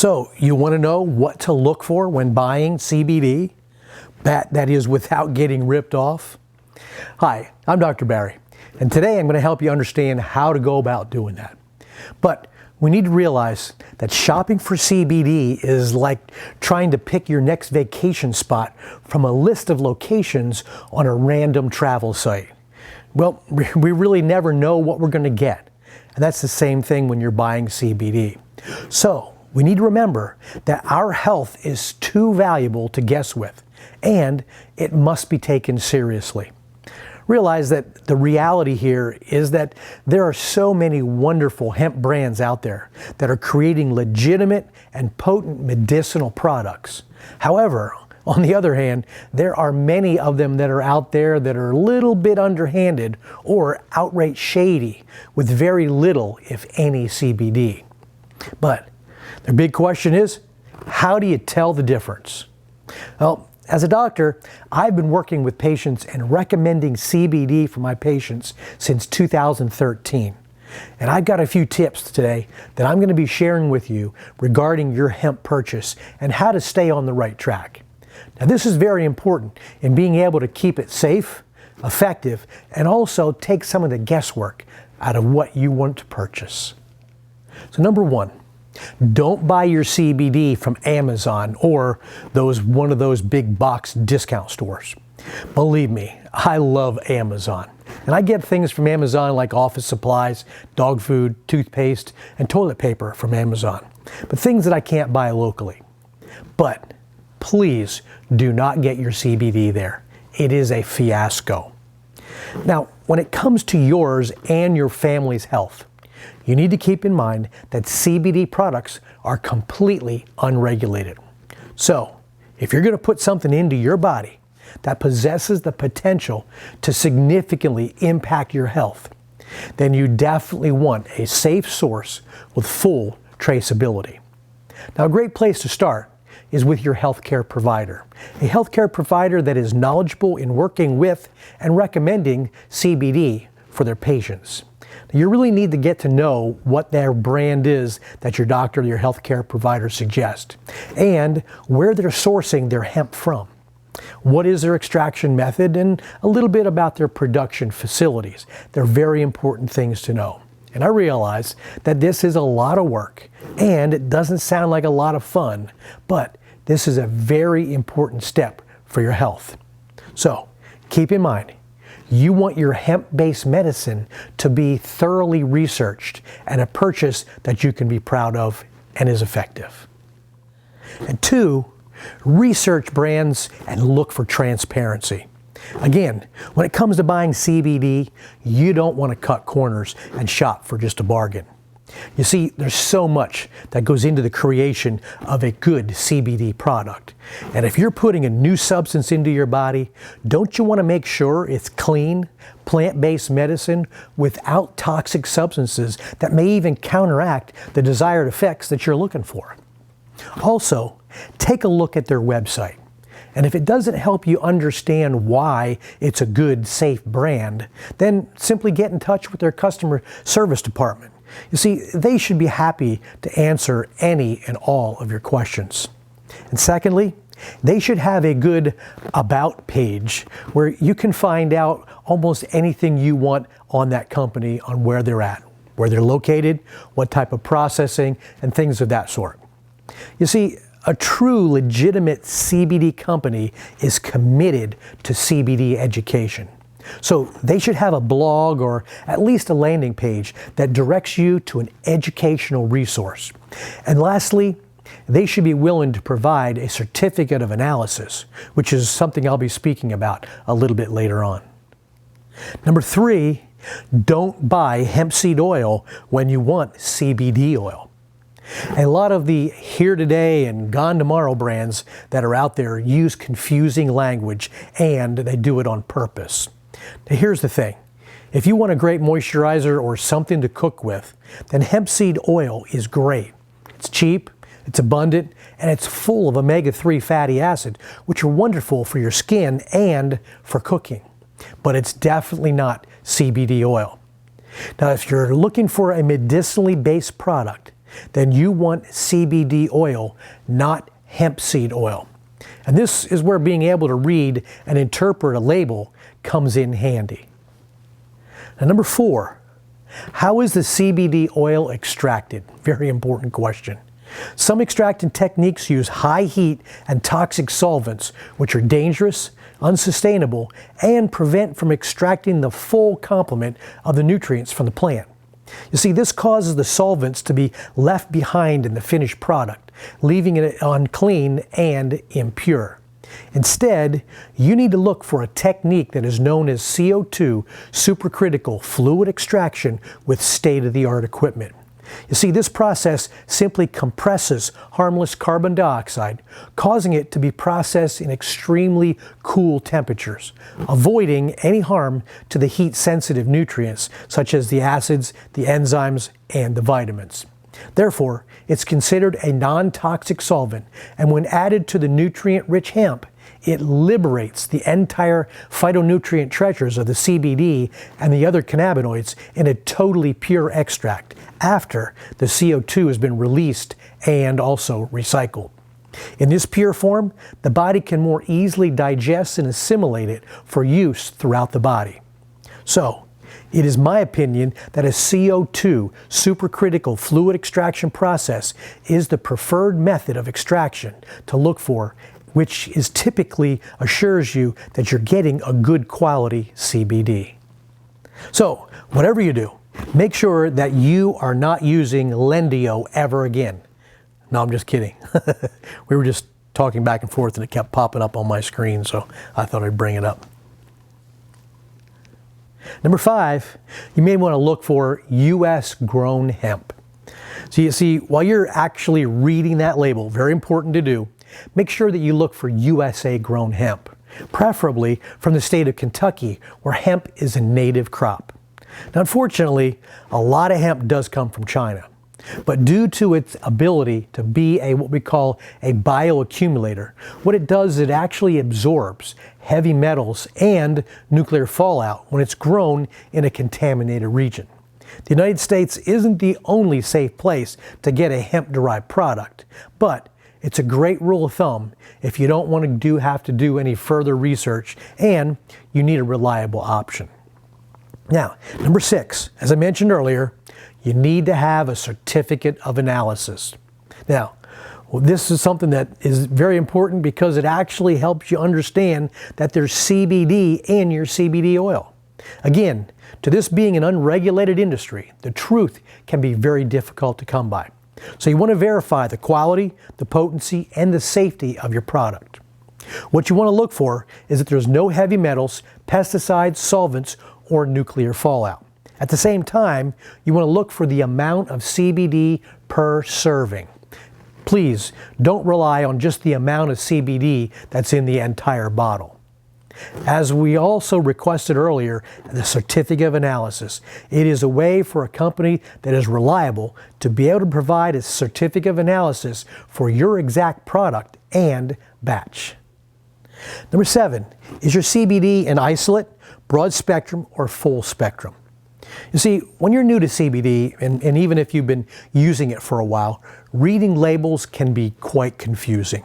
So you want to know what to look for when buying CBD? That is without getting ripped off? Hi, I'm Dr. Barry, and today I'm going to help you understand how to go about doing that. But we need to realize that shopping for CBD is like trying to pick your next vacation spot from a list of locations on a random travel site. Well, we really never know what we're going to get. And that's the same thing when you're buying CBD. So we need to remember that our health is too valuable to guess with, and it must be taken seriously. Realize that the reality here is that there are so many wonderful hemp brands out there that are creating legitimate and potent medicinal products. However, on the other hand, there are many of them that are out there that are a little bit underhanded or outright shady with very little, if any, CBD. But the big question is, how do you tell the difference? Well, as a doctor, I've been working with patients and recommending CBD for my patients since 2013. And I've got a few tips today that I'm going to be sharing with you regarding your hemp purchase and how to stay on the right track. Now, this is very important in being able to keep it safe, effective, and also take some of the guesswork out of what you want to purchase. So number one, don't buy your CBD from Amazon or one of those big box discount stores. Believe me, I love Amazon. And I get things from Amazon like office supplies, dog food, toothpaste, and toilet paper from Amazon. But things that I can't buy locally. But please do not get your CBD there. It is a fiasco. Now, when it comes to yours and your family's health, you need to keep in mind that CBD products are completely unregulated. So, if you're going to put something into your body that possesses the potential to significantly impact your health, then you definitely want a safe source with full traceability. Now, a great place to start is with your healthcare provider. A healthcare provider that is knowledgeable in working with and recommending CBD for their patients. You really need to get to know what their brand is that your doctor or your healthcare provider suggests, and where they're sourcing their hemp from. What is their extraction method, and a little bit about their production facilities. They're very important things to know. And I realize that this is a lot of work, and it doesn't sound like a lot of fun, but this is a very important step for your health. So keep in mind, you want your hemp-based medicine to be thoroughly researched and a purchase that you can be proud of and is effective. And two, research brands and look for transparency. Again, when it comes to buying CBD, you don't want to cut corners and shop for just a bargain. You see, there's so much that goes into the creation of a good CBD product. And if you're putting a new substance into your body, don't you want to make sure it's clean, plant-based medicine without toxic substances that may even counteract the desired effects that you're looking for? Also, take a look at their website. And if it doesn't help you understand why it's a good, safe brand, then simply get in touch with their customer service department. You see, they should be happy to answer any and all of your questions. And secondly, they should have a good about page where you can find out almost anything you want on that company, on where they're at, where they're located, what type of processing, and things of that sort. You see, a true legitimate CBD company is committed to CBD education. So they should have a blog or at least a landing page that directs you to an educational resource. And lastly, they should be willing to provide a certificate of analysis, which is something I'll be speaking about a little bit later on. Number three, don't buy hemp seed oil when you want CBD oil. A lot of the here today and gone tomorrow brands that are out there use confusing language, and they do it on purpose. Now here's the thing. If you want a great moisturizer or something to cook with, then hemp seed oil is great. It's cheap, it's abundant, and it's full of omega-3 fatty acid, which are wonderful for your skin and for cooking. But it's definitely not CBD oil. Now, if you're looking for a medicinally based product, then you want CBD oil, not hemp seed oil. And this is where being able to read and interpret a label comes in handy. Now, number 4, how is the CBD oil extracted? Very important question. Some extracting techniques use high heat and toxic solvents, which are dangerous, unsustainable, and prevent from extracting the full complement of the nutrients from the plant. You see, this causes the solvents to be left behind in the finished product, leaving it unclean and impure. Instead, you need to look for a technique that is known as CO2 supercritical fluid extraction with state-of-the-art equipment. You see, this process simply compresses harmless carbon dioxide, causing it to be processed in extremely cool temperatures, avoiding any harm to the heat-sensitive nutrients such as the acids, the enzymes, and the vitamins. Therefore, it's considered a non-toxic solvent, and when added to the nutrient-rich hemp, it liberates the entire phytonutrient treasures of the CBD and the other cannabinoids in a totally pure extract after the CO2 has been released and also recycled. In this pure form, the body can more easily digest and assimilate it for use throughout the body. So, it is my opinion that a CO2 supercritical fluid extraction process is the preferred method of extraction to look for, which is typically assures you that you're getting a good quality CBD. So, whatever you do, make sure that you are not using Lendio ever again. No, I'm just kidding. We were just talking back and forth and it kept popping up on my screen, so I thought I'd bring it up. Number 5, you may want to look for U.S. grown hemp. So you see, while you're actually reading that label, very important to do, make sure that you look for USA grown hemp, preferably from the state of Kentucky, where hemp is a native crop. Now, unfortunately, a lot of hemp does come from China, but due to its ability to be what we call a bioaccumulator, what it does is it actually absorbs heavy metals and nuclear fallout when it's grown in a contaminated region. The United States isn't the only safe place to get a hemp-derived product, but it's a great rule of thumb if you don't want to have to do any further research and you need a reliable option. Now, number 6, as I mentioned earlier, you need to have a certificate of analysis. Now, this is something that is very important because it actually helps you understand that there's CBD in your CBD oil. Again, to this being an unregulated industry, the truth can be very difficult to come by. So you want to verify the quality, the potency, and the safety of your product. What you want to look for is that there's no heavy metals, pesticides, solvents, or nuclear fallout. At the same time, you want to look for the amount of CBD per serving. Please don't rely on just the amount of CBD that's in the entire bottle. As we also requested earlier, the certificate of analysis. It is a way for a company that is reliable to be able to provide a certificate of analysis for your exact product and batch. Number 7, is your CBD and isolate, broad spectrum, or full spectrum? You see, when you're new to CBD, and even if you've been using it for a while, reading labels can be quite confusing.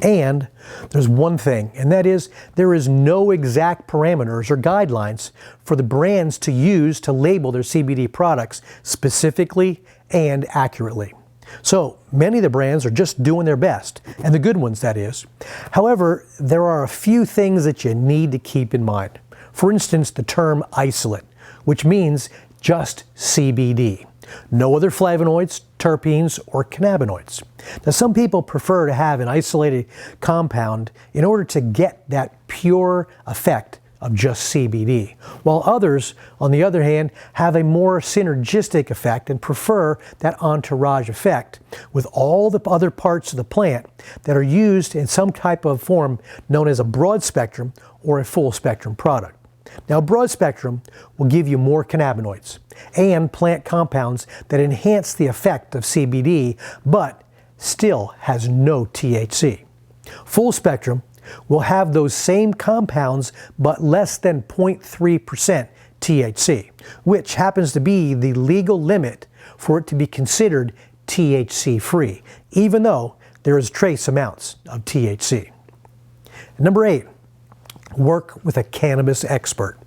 And there's one thing, and that is there is no exact parameters or guidelines for the brands to use to label their CBD products specifically and accurately. So many of the brands are just doing their best, and the good ones, that is. However, there are a few things that you need to keep in mind. For instance, the term isolate, which means just CBD. No other flavonoids, terpenes, or cannabinoids. Now, some people prefer to have an isolated compound in order to get that pure effect of just CBD, while others, on the other hand, have a more synergistic effect and prefer that entourage effect with all the other parts of the plant that are used in some type of form known as a broad spectrum or a full spectrum product. Now, broad spectrum will give you more cannabinoids and plant compounds that enhance the effect of CBD, but still has no THC. Full spectrum will have those same compounds, but less than 0.3% THC, which happens to be the legal limit for it to be considered THC free, even though there is trace amounts of THC. Number 8, work with a cannabis expert.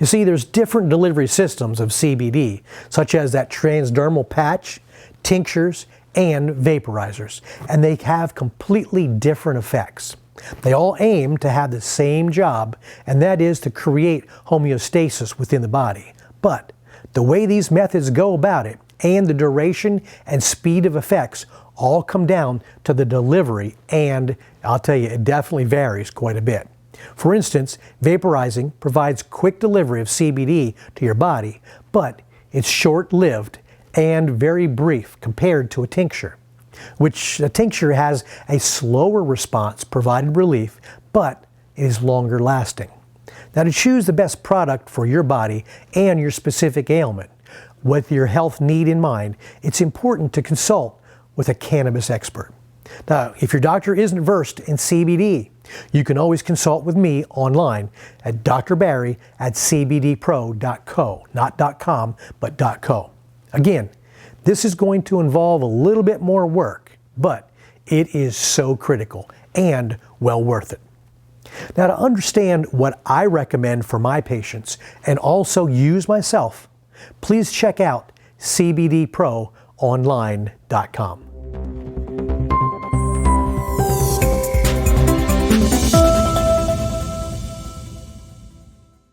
You see, there's different delivery systems of CBD, such as that transdermal patch, tinctures, and vaporizers, and they have completely different effects. They all aim to have the same job, and that is to create homeostasis within the body. But the way these methods go about it and the duration and speed of effects all come down to the delivery, and I'll tell you, it definitely varies quite a bit. For instance, vaporizing provides quick delivery of CBD to your body, but it's short-lived and very brief compared to a tincture, which a tincture has a slower response, provided relief, but it is longer lasting. Now, to choose the best product for your body and your specific ailment, with your health need in mind, it's important to consult with a cannabis expert. Now, if your doctor isn't versed in CBD, you can always consult with me online at Dr. Barry at cbdpro.co, not .com, but .co. Again, this is going to involve a little bit more work, but it is so critical and well worth it. Now, to understand what I recommend for my patients and also use myself, please check out cbdproonline.com.